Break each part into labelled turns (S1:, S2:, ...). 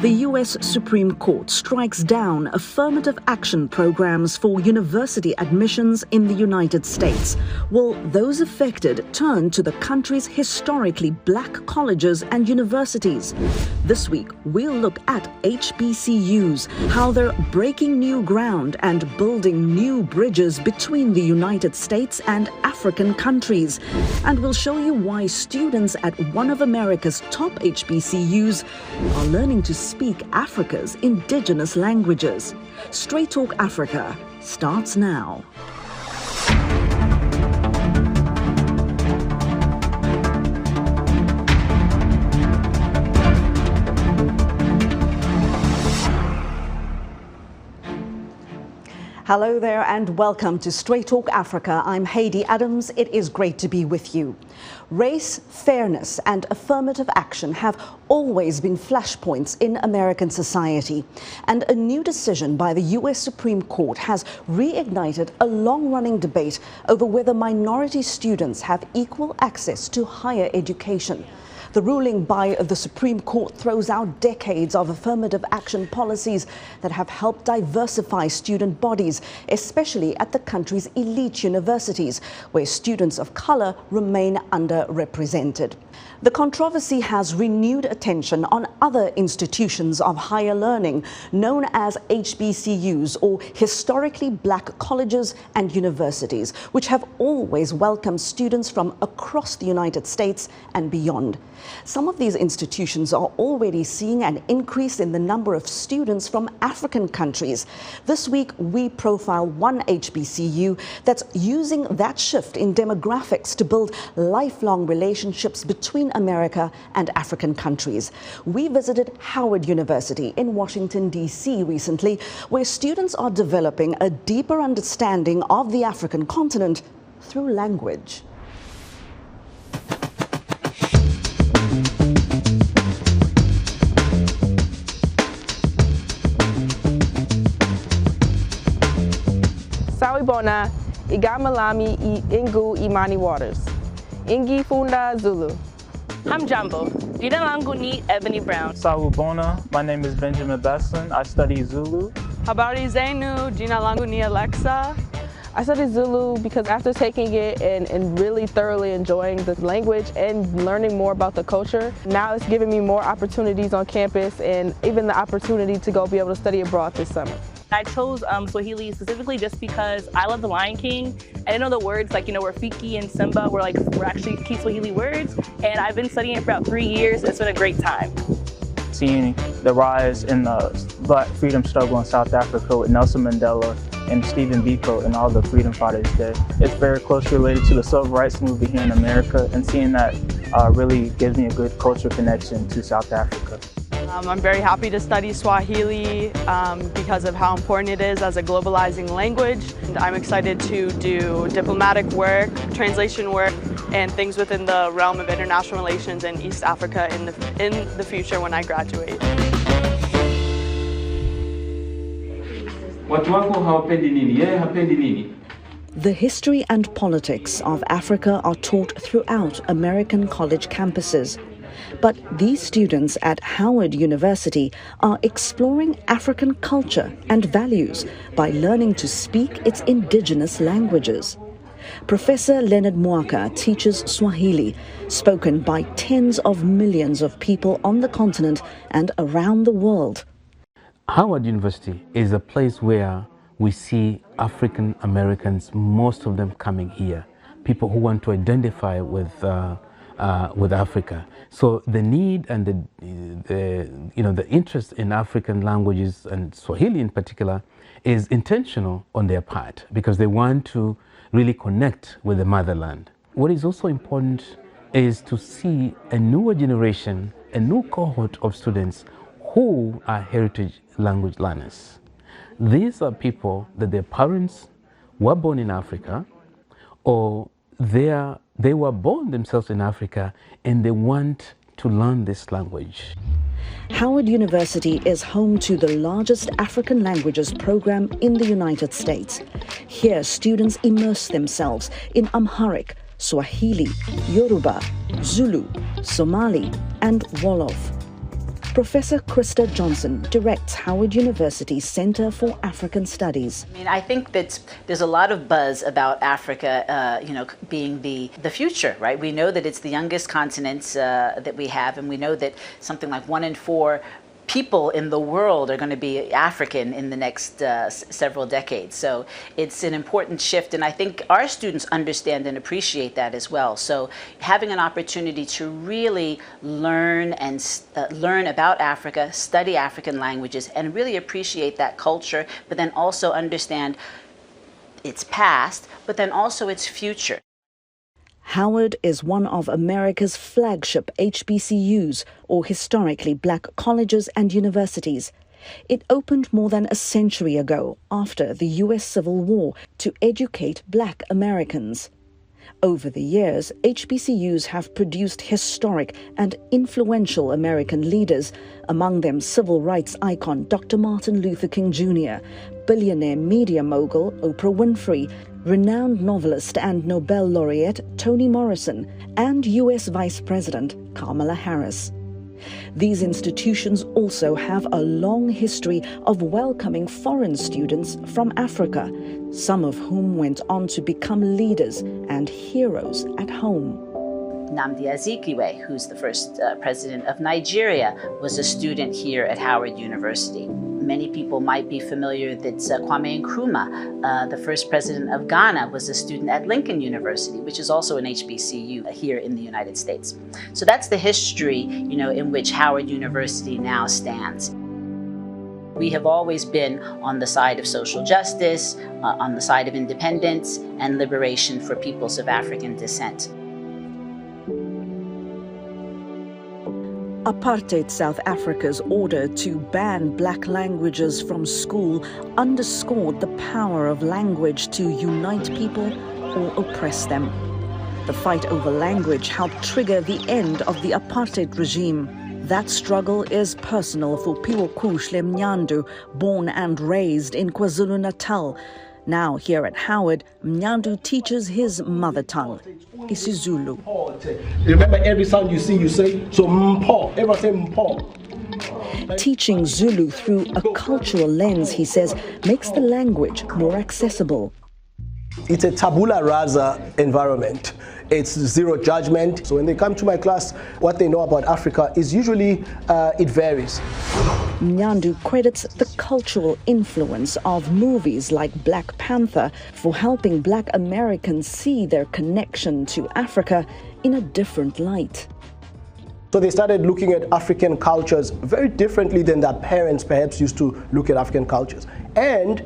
S1: The U.S. Supreme Court strikes down affirmative action programs for university admissions in the United States. Will those affected turn to the country's historically black colleges and universities? This week, we'll look at HBCUs, how they're breaking new ground and building new bridges between the United States and African countries. And we'll show you why students at one of America's top HBCUs are learning to speak Africa's indigenous languages. Straight Talk Africa starts now. Hello there and welcome to Straight Talk Africa. I'm Heidi Adams. It is great to be with you. Race, fairness and affirmative action have always been flashpoints in American society. And a new decision by the U.S. Supreme Court has reignited a long-running debate over whether minority students have equal access to higher education. The ruling by the Supreme Court throws out decades of affirmative action policies that have helped diversify student bodies, especially at the country's elite universities, where students of color remain underrepresented. The controversy has renewed attention on other institutions of higher learning, known as HBCUs, or historically black colleges and universities, which have always welcomed students from across the United States and beyond. Some of these institutions are already seeing an increase in the number of students from African countries. This week, we profile one HBCU that's using that shift in demographics to build lifelong relationships between America and African countries. We visited Howard University in Washington, D.C. recently, where students are developing a deeper understanding of the African continent through language.
S2: Sawibona, Igamalami Ingu Imani Waters. Ingi Funda Zulu.
S3: Hamjambo, Jina langu ni Ebony Brown.
S4: Sawubona, my name is Benjamin Besson. I study Zulu.
S5: Habari zenu, Jina langu ni Alexa.
S2: I studied Zulu because after taking it and really thoroughly enjoying the language and learning more about the culture, now it's giving me more opportunities on campus and even the opportunity to go be able to study abroad this summer.
S3: I chose Swahili specifically just because I love The Lion King. I didn't know the words like, Rafiki and Simba were actually key Swahili words. And I've been studying it for about 3 years. It's been a great time.
S4: Seeing the rise in the Black freedom struggle in South Africa with Nelson Mandela and Stephen Biko and all the freedom fighters there. It's very closely related to the civil rights movement here in America, and seeing that really gives me a good cultural connection to South Africa.
S5: I'm very happy to study Swahili because of how important it is as a globalizing language. And I'm excited to do diplomatic work, translation work, and things within the realm of international relations in East Africa in the future when I graduate.
S1: The history and politics of Africa are taught throughout American college campuses. But these students at Howard University are exploring African culture and values by learning to speak its indigenous languages. Professor Leonard Mwaka teaches Swahili, spoken by tens of millions of people on the continent and around the world.
S6: Howard University is a place where we see African Americans, most of them coming here, people who want to identify with Africa. So the need and the interest in African languages and Swahili in particular is intentional on their part because they want to really connect with the motherland. What is also important is to see a newer generation, a new cohort of students who are heritage language learners. These are people that their parents were born in Africa, or they were born themselves in Africa and they want to learn this language.
S1: Howard University is home to the largest African languages program in the United States. Here, students immerse themselves in Amharic, Swahili, Yoruba, Zulu, Somali, and Wolof. Professor Krista Johnson directs Howard University's Center for African Studies.
S7: I mean, I think that there's a lot of buzz about Africa, being the future, right? We know that it's the youngest continent that we have, and we know that something like 1 in 4 people in the world are going to be African in the next several decades. So it's an important shift, and I think our students understand and appreciate that as well. So having an opportunity to really learn and learn about Africa, study African languages, and really appreciate that culture, but then also understand its past, but then also its future.
S1: Howard is one of America's flagship HBCUs, or historically black colleges and universities. It opened more than a century ago, after the U.S. Civil War, to educate black Americans. Over the years, HBCUs have produced historic and influential American leaders, among them civil rights icon Dr. Martin Luther King Jr., billionaire media mogul Oprah Winfrey, renowned novelist and Nobel laureate Toni Morrison, and U.S. Vice President Kamala Harris. These institutions also have a long history of welcoming foreign students from Africa, some of whom went on to become leaders and heroes at home.
S7: Nnamdi Azikiwe, who's the first president of Nigeria, was a student here at Howard University. Many people might be familiar that Kwame Nkrumah, the first president of Ghana, was a student at Lincoln University, which is also an HBCU here in the United States. So that's the history, in which Howard University now stands. We have always been on the side of social justice, on the side of independence and liberation for peoples of African descent.
S1: Apartheid South Africa's order to ban black languages from school underscored the power of language to unite people or oppress them. The fight over language helped trigger the end of the apartheid regime. That struggle is personal for Piwokushle Mnyandu, born and raised in KwaZulu-Natal. Now here at Howard, Mnyandu teaches his mother tongue, isiZulu.
S8: Remember, every sound you see, you say, so mpo, everyone say mpo.
S1: Teaching Zulu through a cultural lens, he says, makes the language more accessible.
S8: It's a tabula rasa environment. It's zero judgment. So when they come to my class, what they know about Africa is usually, it varies.
S1: Mnyandu credits the cultural influence of movies like Black Panther for helping black Americans see their connection to Africa in a different light.
S8: So they started looking at African cultures very differently than their parents perhaps used to look at African cultures. And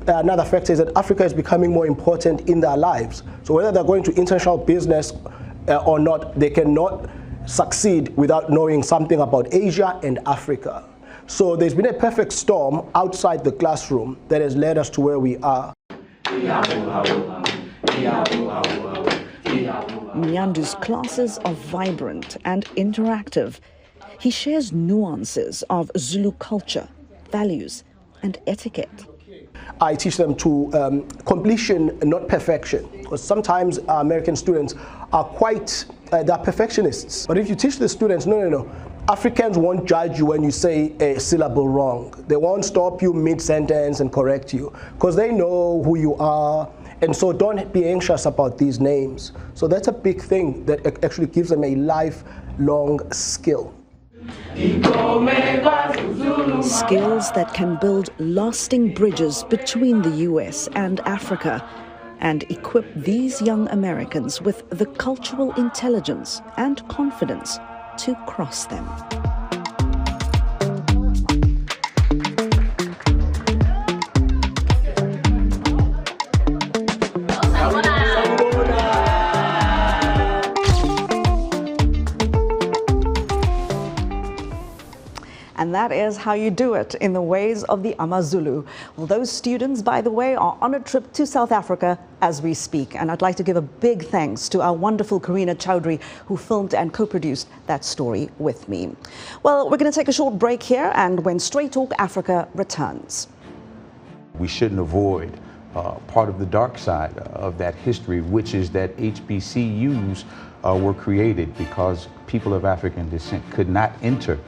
S8: another factor is that Africa is becoming more important in their lives. So whether they're going to international business or not, they cannot succeed without knowing something about Asia and Africa. So there's been a perfect storm outside the classroom that has led us to where we are.
S1: Mnyandu's classes are vibrant and interactive. He shares nuances of Zulu culture, values, and etiquette.
S8: I teach them to completion, not perfection, because sometimes American students are quite, they're perfectionists. But if you teach the students, no, Africans won't judge you when you say a syllable wrong. They won't stop you mid-sentence and correct you, because they know who you are. And so don't be anxious about these names. So that's a big thing that actually gives them a lifelong skill.
S1: Skills that can build lasting bridges between the US and Africa and equip these young Americans with the cultural intelligence and confidence to cross them. And that is how you do it in the ways of the AmaZulu. Well, those students, by the way, are on a trip to South Africa as we speak. And I'd like to give a big thanks to our wonderful Karina Chowdhury, who filmed and co-produced that story with me. Well, we're going to take a short break here, and when Straight Talk Africa returns.
S9: We shouldn't avoid part of the dark side of that history, which is that HBCUs were created because people of African descent could not enter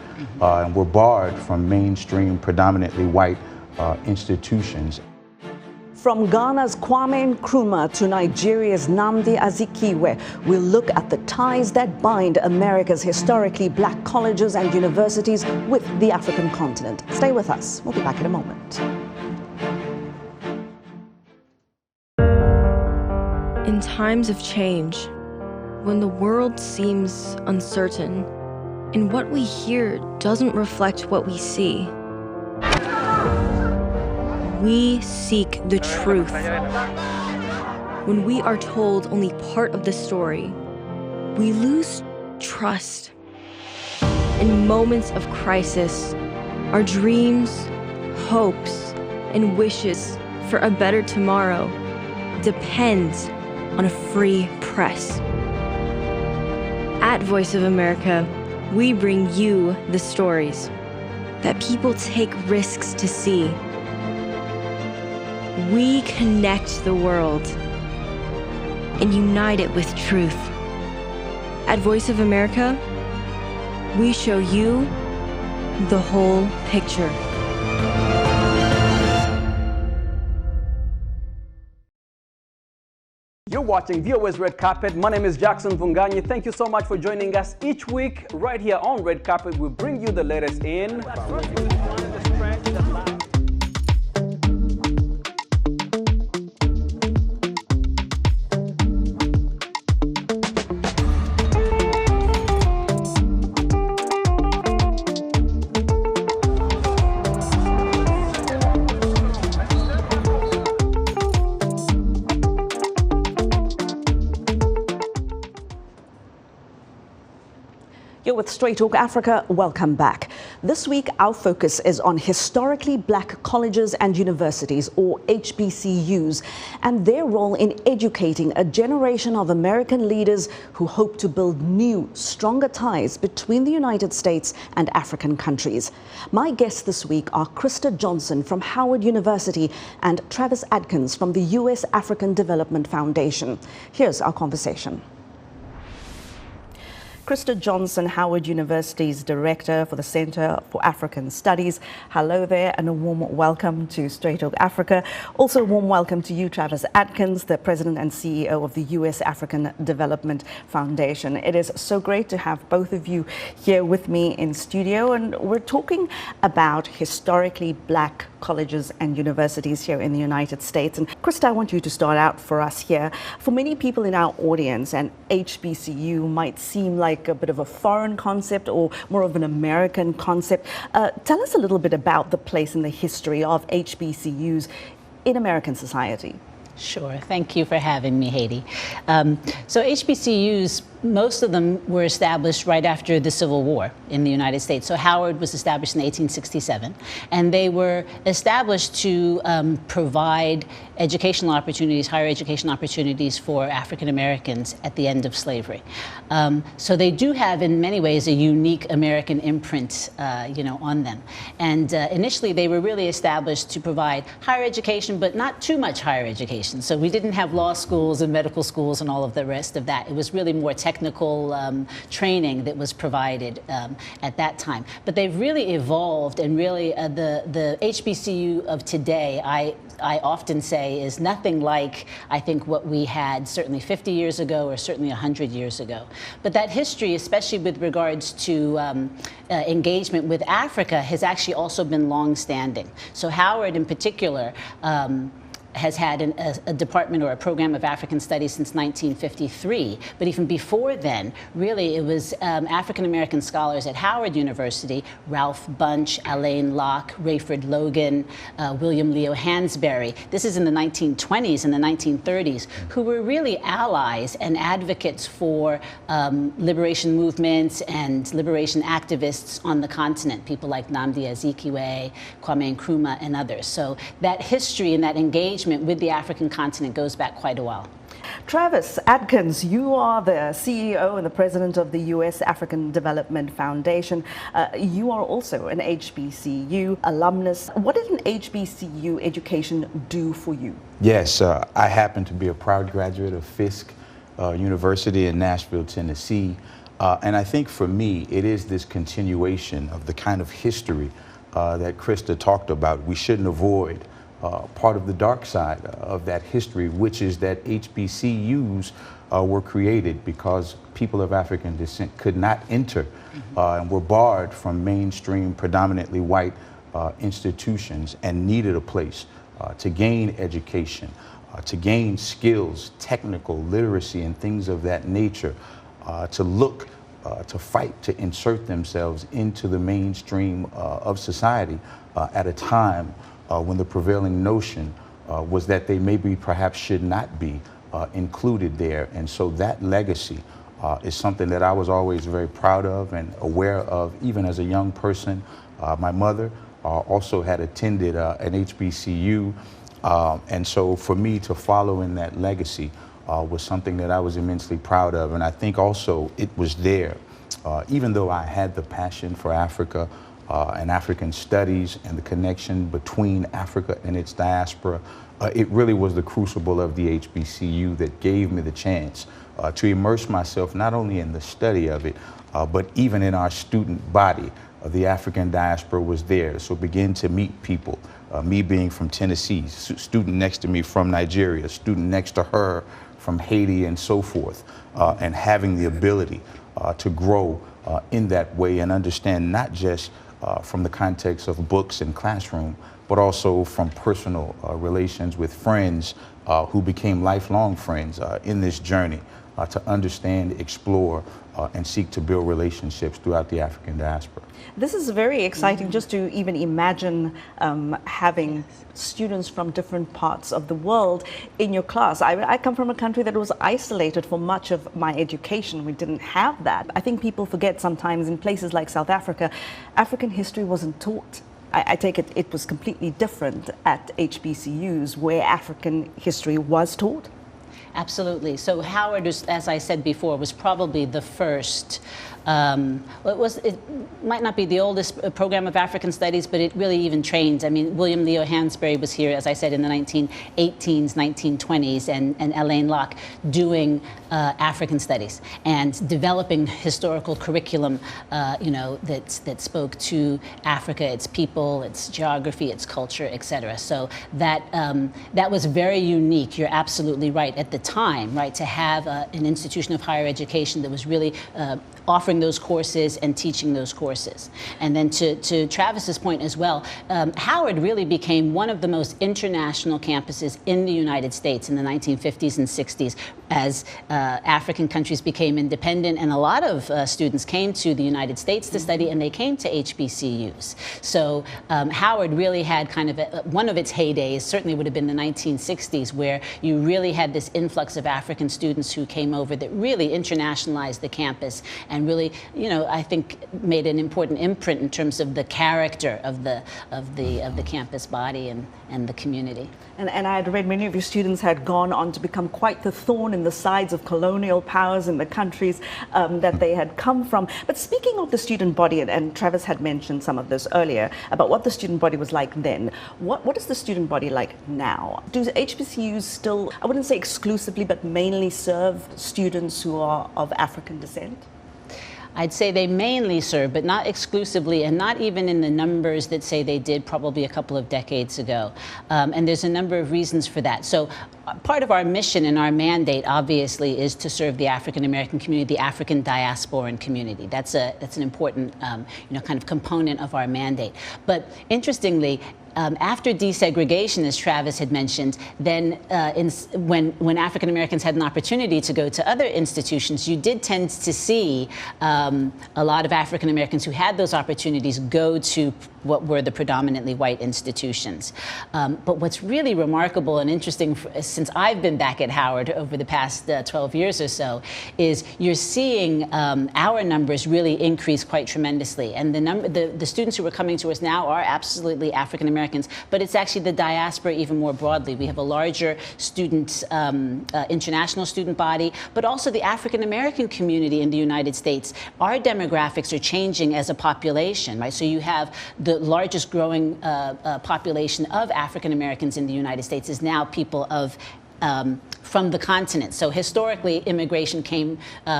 S9: and were barred from mainstream, predominantly white institutions.
S1: From Ghana's Kwame Nkrumah to Nigeria's Nnamdi Azikiwe, we'll look at the ties that bind America's historically black colleges and universities with the African continent. Stay with us. We'll be back in a moment.
S10: In times of change, when the world seems uncertain and what we hear doesn't reflect what we see, we seek the truth. When we are told only part of the story, we lose trust. In moments of crisis, our dreams, hopes, and wishes for a better tomorrow depends on a free press. At Voice of America, we bring you the stories that people take risks to see. We connect the world and unite it with truth. At Voice of America, we show you the whole picture.
S11: You're watching VOA's Red Carpet. My name is Jackson Vunganyi. Thank you so much for joining us each week right here on Red Carpet. We bring you the latest in
S1: You're with Straight Talk Africa. Welcome back. This week, our focus is on historically black colleges and universities, or HBCUs, and their role in educating a generation of American leaders who hope to build new, stronger ties between the United States and African countries. My guests this week are Krista Johnson from Howard University and Travis Adkins from the U.S. African Development Foundation. Here's our conversation. Krista Johnson, Howard University's Director for the Center for African Studies. Hello there, and a warm welcome to Straight Talk Africa. Also a warm welcome to you, Travis Adkins, the President and CEO of the U.S. African Development Foundation. It is so great to have both of you here with me in studio, and we're talking about historically black colleges and universities here in the United States. And Krista, I want you to start out for us here. For many people in our audience, an HBCU might seem like a bit of a foreign concept or more of an American concept. Tell us a little bit about the place and the history of HBCUs in American society.
S7: Sure. Thank you for having me, Haiti. So HBCUs, most of them were established right after the Civil War in the United States. So Howard was established in 1867, and they were established to provide educational opportunities, higher education opportunities for African Americans at the end of slavery. So they do have, in many ways, a unique American imprint, on them. And initially, they were really established to provide higher education, but not too much higher education. So we didn't have law schools and medical schools and all of the rest of that. It was really more technical training that was provided at that time. But they've really evolved, and really the HBCU of today, I often say, is nothing like, I think, what we had certainly 50 years ago or certainly 100 years ago. But that history, especially with regards to engagement with Africa, has actually also been long-standing. So Howard in particular has had a department or a program of African studies since 1953. But even before then, really, it was African-American scholars at Howard University, Ralph Bunche, Alain Locke, Rayford Logan, William Leo Hansberry. This is in the 1920s and the 1930s, who were really allies and advocates for liberation movements and liberation activists on the continent, people like Nnamdi Azikiwe, Kwame Nkrumah, and others. So that history and that engagement with the African continent goes back quite a while.
S1: Travis Adkins, you are the CEO and the president of the U.S. African Development Foundation. You are also an HBCU alumnus. What did an HBCU education do for you?
S9: Yes, I happen to be a proud graduate of Fisk University in Nashville, Tennessee. And I think for me, it is this continuation of the kind of history that Krista talked about. We shouldn't avoid part of the dark side of that history, which is that HBCUs were created because people of African descent could not enter and were barred from mainstream, predominantly white institutions and needed a place to gain education, to gain skills, technical literacy, and things of that nature, to look, to fight, to insert themselves into the mainstream of society at a time when the prevailing notion was that they maybe perhaps should not be included there. And so that legacy is something that I was always very proud of and aware of, even as a young person. My mother also had attended an HBCU, and so for me to follow in that legacy was something that I was immensely proud of. And I think also it was there, even though I had the passion for Africa and African studies and the connection between Africa and its diaspora, it really was the crucible of the HBCU that gave me the chance to immerse myself not only in the study of it, but even in our student body. The African diaspora was there, so begin to meet people. Me being from Tennessee, student next to me from Nigeria, student next to her from Haiti, and so forth, and having the ability to grow in that way and understand not just from the context of books and classroom, but also from personal relations with friends who became lifelong friends in this journey to understand, explore, and seek to build relationships throughout the African diaspora.
S1: This is very exciting just to even imagine having students from different parts of the world in your class. I come from a country that was isolated for much of my education. We didn't have that. I think people forget sometimes in places like South Africa, African history wasn't taught. I take it it was completely different at HBCUs where African history was taught.
S7: Absolutely. So Howard, as I said before, was probably the first. It might not be the oldest program of African studies, but it really even trained. I mean, William Leo Hansberry was here, as I said, in the 1918s, 1920s, and Alain Locke doing African studies and developing historical curriculum, that spoke to Africa, its people, its geography, its culture, etc. So that was very unique. You're absolutely right at the time, right, to have an institution of higher education that was really offering those courses and teaching those courses. And then to Travis's point as well, Howard really became one of the most international campuses in the United States in the 1950s and 60s as African countries became independent, and a lot of students came to the United States to study, and they came to HBCUs. So Howard really had kind of one of its heydays, certainly would have been the 1960s, where you really had this influx of African students who came over that really internationalized the campus and really, I think made an important imprint in terms of the character of the campus body and the community.
S1: And I had read many of your students had gone on to become quite the thorn in the sides of colonial powers in the countries that they had come from. But speaking of the student body, and Travis had mentioned some of this earlier about what the student body was like then, what is the student body like now? Do HBCUs still, I wouldn't say exclusively, but mainly serve students who are of African descent?
S7: I'd say they mainly serve, but not exclusively, and not even in the numbers that say they did probably a couple of decades ago. And there's a number of reasons for that. So part of our mission and our mandate, obviously, is to serve the African American community, the African diasporan community. That's an important, kind of component of our mandate. But interestingly, after desegregation, as Travis had mentioned, then when African Americans had an opportunity to go to other institutions, you did tend to see a lot of African Americans who had those opportunities go to what were the predominantly white institutions. But what's really remarkable and interesting since I've been back at Howard over the past 12 years or so is you're seeing our numbers really increase quite tremendously. And the students who are coming to us now are absolutely African American Americans, but it's actually the diaspora even more broadly. We have a larger student, international student body, but also the African American community in the United States. Our demographics are changing as a population, right? So you have the largest growing population of African Americans in the United States is now people of from the continent. So historically, immigration came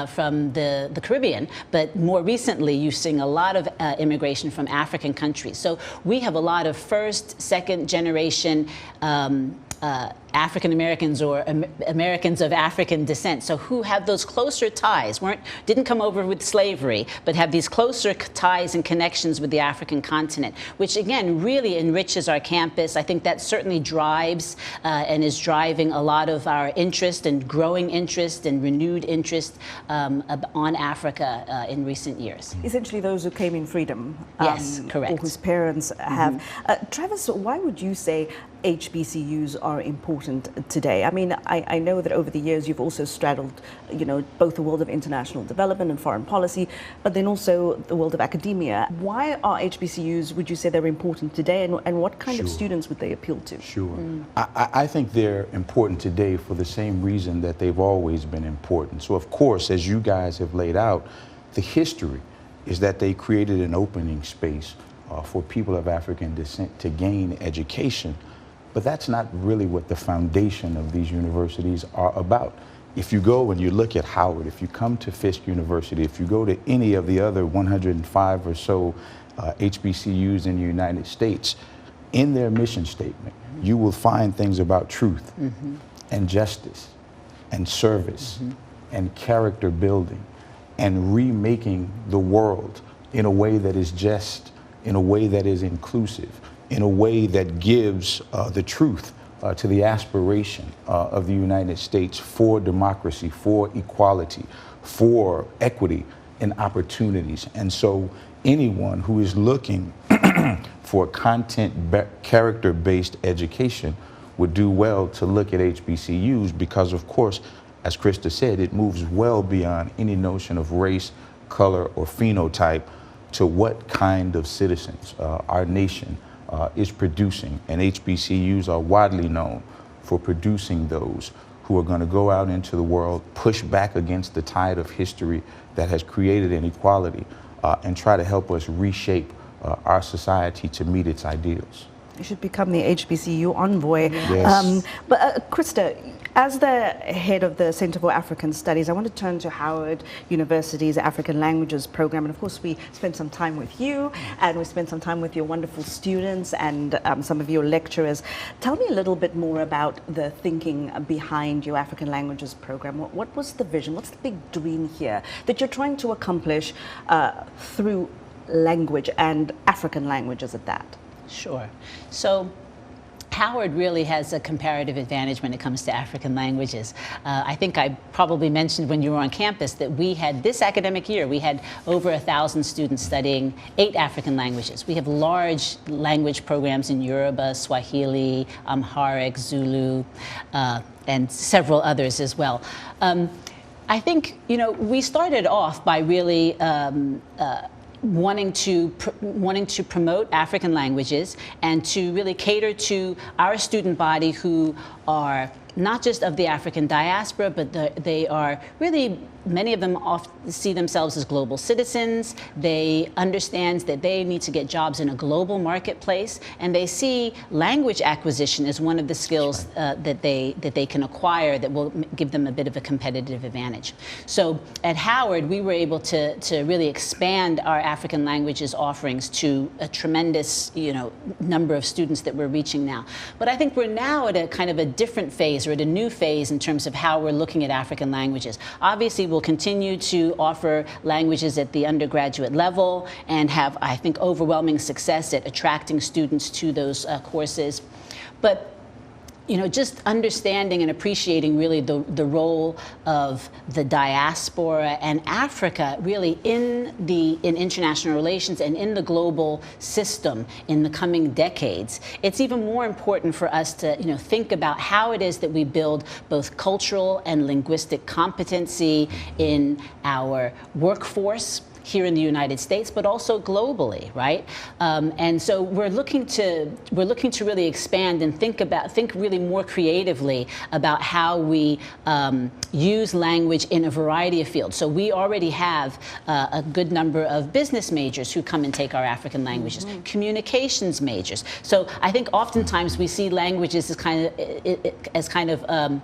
S7: from the Caribbean, but more recently, you're seeing a lot of immigration from African countries. So we have a lot of first, second generation African Americans or Americans of African descent, so who have those closer ties, didn't come over with slavery, but have these closer ties and connections with the African continent, which again really enriches our campus. I think that certainly drives and is driving a lot of our interest and growing interest and renewed interest on Africa in recent years.
S1: Essentially those who came in freedom.
S7: Yes, correct.
S1: Or whose parents have. Travis, why would you say HBCUs are important today? I mean, I know that over the years you've also straddled, you know, both the world of international development and foreign policy, but then also the world of academia. Why are HBCUs, would you say they're important today, and what kind of students would they appeal to?
S9: Sure. I think they're important today for the same reason that they've always been important. So of course, as you guys have laid out, the history is that they created an opening space for people of African descent to gain education. But that's not really what the foundation of these universities are about. If you go and you look at Howard, if you come to Fisk University, if you go to any of the other 105 or so HBCUs in the United States, in their mission statement, you will find things about truth and justice and service and character building and remaking the world in a way that is just, in a way that is inclusive, in a way that gives the truth to the aspiration of the United States for democracy, for equality, for equity and opportunities. And so anyone who is looking for character-based education would do well to look at HBCUs because, of course, as Krista said, it moves well beyond any notion of race, color, or phenotype to what kind of citizens our nation is producing, and HBCUs are widely known for producing those who are going to go out into the world, push back against the tide of history that has created inequality, and try to help us reshape our society to meet its ideals.
S1: You should become the HBCU envoy.
S9: Yes.
S1: But Krista, as the head of the Center for African Studies, I want to turn to Howard University's African Languages program. And of course, we spent some time with you, and we spent some time with your wonderful students and some of your lecturers. Tell me a little bit more about the thinking behind your African Languages program. What was the vision? What's the big dream here that you're trying to accomplish through language and African languages at that?
S7: Sure. So Howard really has a comparative advantage when it comes to African languages. I think I probably mentioned when you were on campus that we had, this academic year, we had over 1,000 students studying 8 African languages. We have large language programs in Yoruba, Swahili, Amharic, Zulu, and several others as well. I think, you know, we started off by really wanting to promote African languages and to really cater to our student body who are not just of the African diaspora, but they are really, many of them often see themselves as global citizens. They understand that they need to get jobs in a global marketplace, and they see language acquisition as one of the skills that they can acquire that will give them a bit of a competitive advantage. So at Howard, we were able to really expand our African languages offerings to a tremendous, you know, number of students that we're reaching now. But I think we're now at a kind of a different phase, or at a new phase in terms of how we're looking at African languages. Obviously, we'll continue to offer languages at the undergraduate level and have, I think, overwhelming success at attracting students to those courses. But you know, just understanding and appreciating really the role of the diaspora and Africa really in international relations and in the global system in the coming decades. It's even more important for us to, you know, think about how it is that we build both cultural and linguistic competency in our workforce, here in the United States, but also globally, right? And so we're looking to really expand and think really more creatively about how we use language in a variety of fields. So we already have a good number of business majors who come and take our African languages, communications majors. So I think oftentimes we see languages as kind of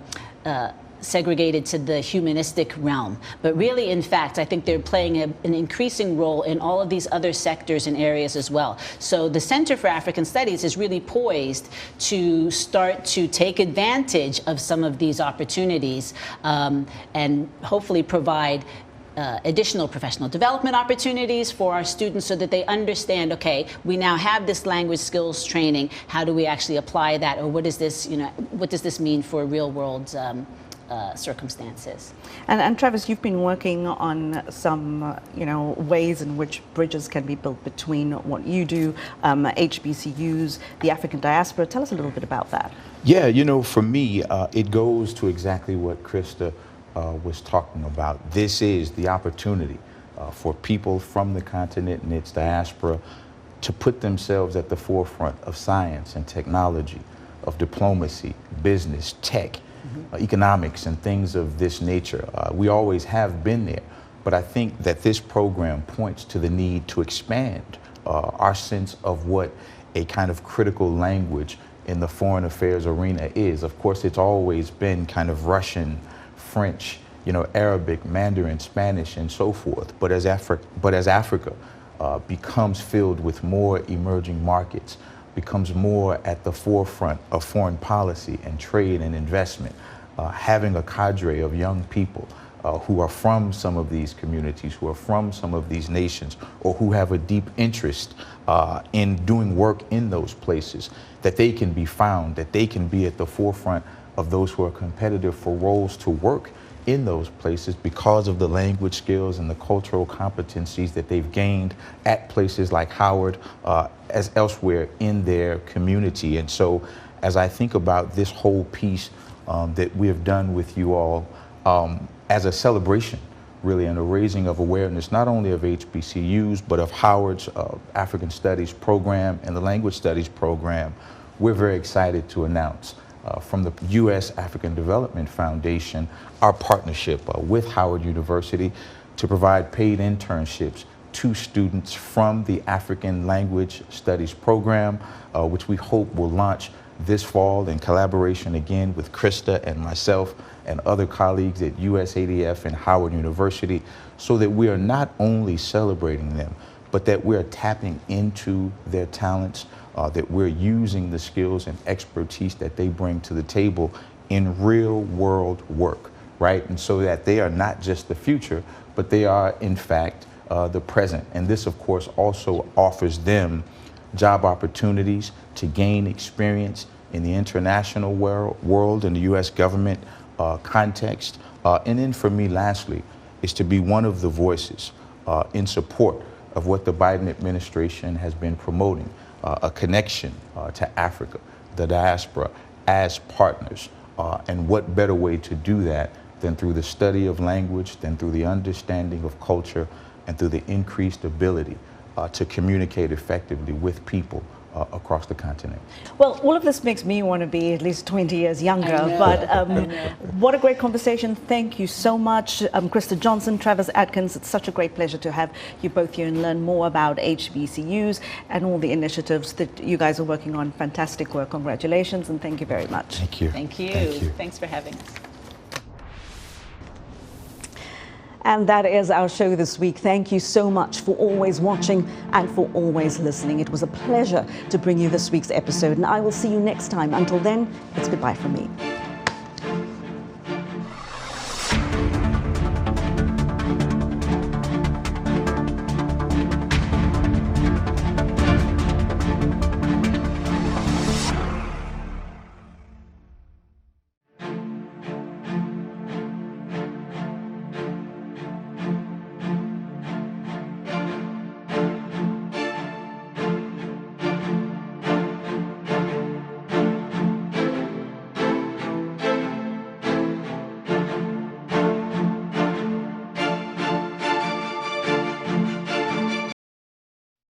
S7: segregated to the humanistic realm. But really, in fact, I think they're playing an increasing role in all of these other sectors and areas as well. So the Center for African Studies is really poised to start to take advantage of some of these opportunities and hopefully provide additional professional development opportunities for our students so that they understand, okay, we now have this language skills training. How do we actually apply that? Or what is this, what does this mean for real world circumstances?
S1: And Travis, you've been working on some, ways in which bridges can be built between what you do, HBCUs, the African diaspora. Tell us a little bit about that.
S9: Yeah, for me, it goes to exactly what Krista was talking about. This is the opportunity for people from the continent and its diaspora to put themselves at the forefront of science and technology, of diplomacy, business, tech, economics, and things of this nature. We always have been there, but I think that this program points to the need to expand our sense of what a kind of critical language in the foreign affairs arena is. Of course, it's always been kind of Russian, French, Arabic, Mandarin, Spanish, and so forth. But as Africa becomes filled with more emerging markets, becomes more at the forefront of foreign policy and trade and investment, having a cadre of young people who are from some of these communities, who are from some of these nations, or who have a deep interest in doing work in those places, that they can be found, that they can be at the forefront of those who are competitive for roles to work in those places because of the language skills and the cultural competencies that they've gained at places like Howard, as elsewhere in their community. And so as I think about this whole piece that we have done with you all as a celebration, really, and a raising of awareness, not only of HBCUs, but of Howard's African Studies program and the Language Studies program, we're very excited to announce from the U.S. African Development Foundation, our partnership with Howard University to provide paid internships to students from the African Language Studies program, which we hope will launch this fall in collaboration again with Krista and myself and other colleagues at USADF and Howard University, so that we are not only celebrating them, but that we're tapping into their talents, that we're using the skills and expertise that they bring to the table in real world work, right? And so that they are not just the future, but they are in fact the present. And this of course also offers them job opportunities to gain experience in the international world, in the US government context. And then for me, lastly, is to be one of the voices in support of what the Biden administration has been promoting, a connection to Africa, the diaspora, as partners. And what better way to do that than through the study of language, than through the understanding of culture, and through the increased ability to communicate effectively with people across the continent.
S1: Well, all of this makes me want to be at least 20 years younger, but what a great conversation. Thank you so much, Krista Johnson, Travis Atkins. It's such a great pleasure to have you both here and learn more about HBCUs and all the initiatives that you guys are working on. Fantastic work. Congratulations, and thank you very much.
S9: Thank you.
S7: Thank you.
S9: Thank you.
S7: Thanks for having us.
S1: And that is our show this week. Thank you so much for always watching and for always listening. It was a pleasure to bring you this week's episode, and I will see you next time. Until then, it's goodbye from me.